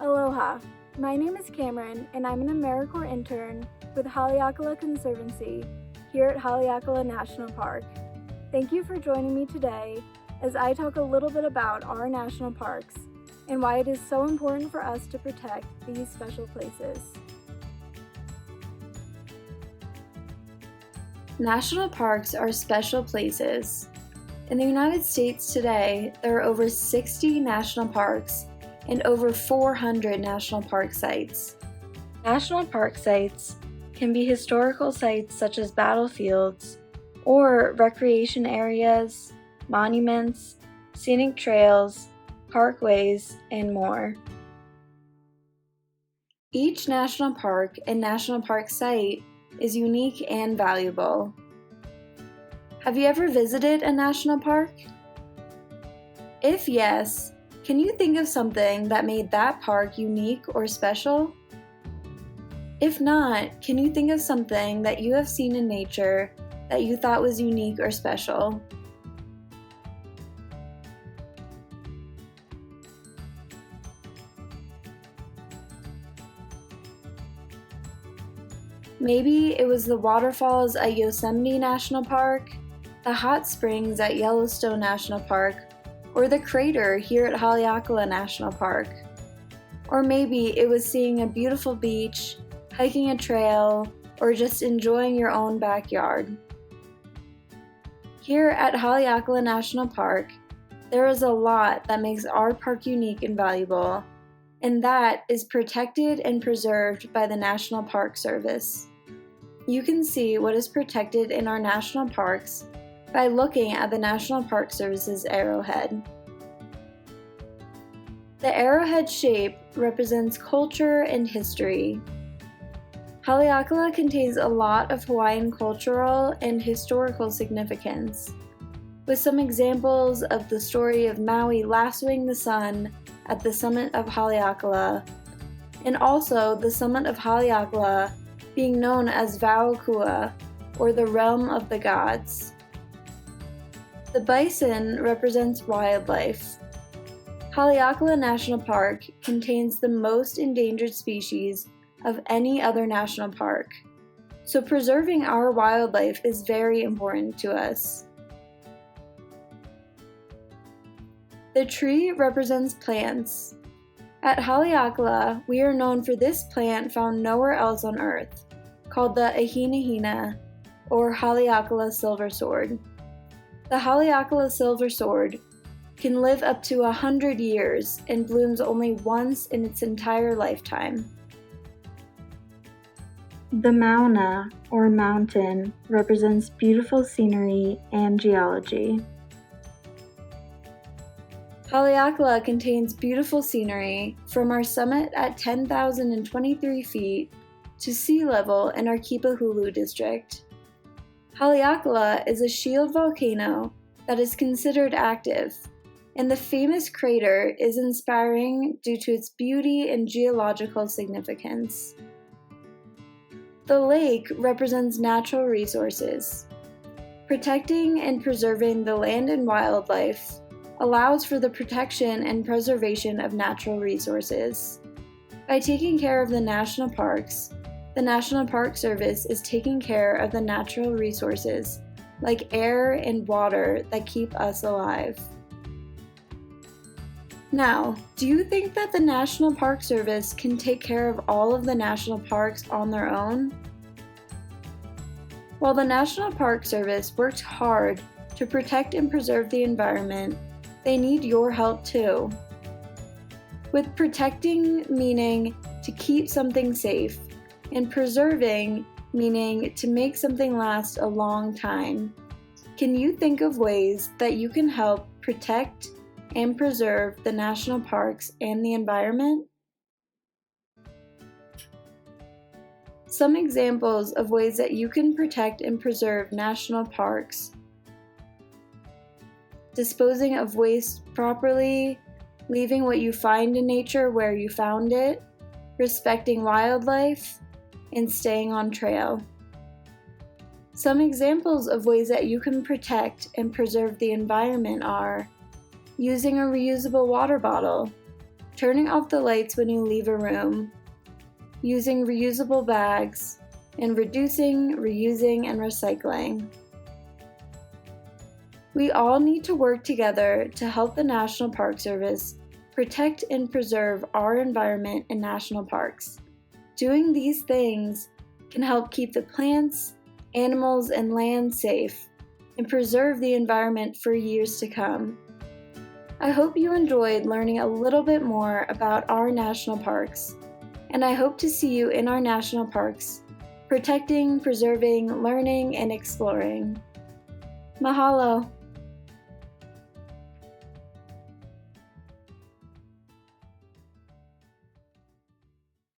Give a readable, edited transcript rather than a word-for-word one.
Aloha, my name is Cameron and I'm an AmeriCorps intern with Haleakala Conservancy here at Haleakala National Park. Thank you for joining me today as I talk a little bit about our national parks and why it is so important for us to protect these special places. National parks are special places. In the United States today, there are over 60 national parks and over 400 national park sites. National park sites can be historical sites such as battlefields, or recreation areas, monuments, scenic trails, parkways, and more. Each national park and national park site is unique and valuable. Have you ever visited a national park? If yes, can you think of something that made that park unique or special? If not, can you think of something that you have seen in nature that you thought was unique or special? Maybe it was the waterfalls at Yosemite National Park, the hot springs at Yellowstone National Park, or the crater here at Haleakala National Park. Or maybe it was seeing a beautiful beach, hiking a trail, or just enjoying your own backyard. Here at Haleakala National Park, there is a lot that makes our park unique and valuable, and that is protected and preserved by the National Park Service. You can see what is protected in our national parks by looking at the National Park Service's arrowhead. The arrowhead shape represents culture and history. Haleakala contains a lot of Hawaiian cultural and historical significance, with some examples of the story of Maui lassoing the sun at the summit of Haleakala, and also the summit of Haleakala being known as Vaokua, or the realm of the gods. The bison represents wildlife. Haleakala National Park contains the most endangered species of any other national park, so preserving our wildlife is very important to us. The tree represents plants. At Haleakala, we are known for this plant found nowhere else on Earth, called the ahinahina, or Haleakala silversword. The Haleakala silversword can live up to 100 years and blooms only once in its entire lifetime. The mauna, or mountain, represents beautiful scenery and geology. Haleakala contains beautiful scenery from our summit at 10,023 feet to sea level in our Kipahulu district. Haleakala is a shield volcano that is considered active, and the famous crater is inspiring due to its beauty and geological significance. The lake represents natural resources. Protecting and preserving the land and wildlife allows for the protection and preservation of natural resources. By taking care of the national parks, the National Park Service is taking care of the natural resources like air and water that keep us alive. Now, do you think that the National Park Service can take care of all of the national parks on their own? While the National Park Service works hard to protect and preserve the environment, they need your help too. With protecting meaning to keep something safe, and preserving meaning to make something last a long time, can you think of ways that you can help protect and preserve the national parks and the environment? Some examples of ways that you can protect and preserve national parks: disposing of waste properly, leaving what you find in nature where you found it, respecting wildlife, and staying on trail. Some examples of ways that you can protect and preserve the environment are using a reusable water bottle, turning off the lights when you leave a room, using reusable bags, and reducing, reusing, and recycling. We all need to work together to help the National Park Service protect and preserve our environment and national parks. Doing these things can help keep the plants, animals, and land safe and preserve the environment for years to come. I hope you enjoyed learning a little bit more about our national parks, and I hope to see you in our national parks, protecting, preserving, learning, and exploring. Mahalo!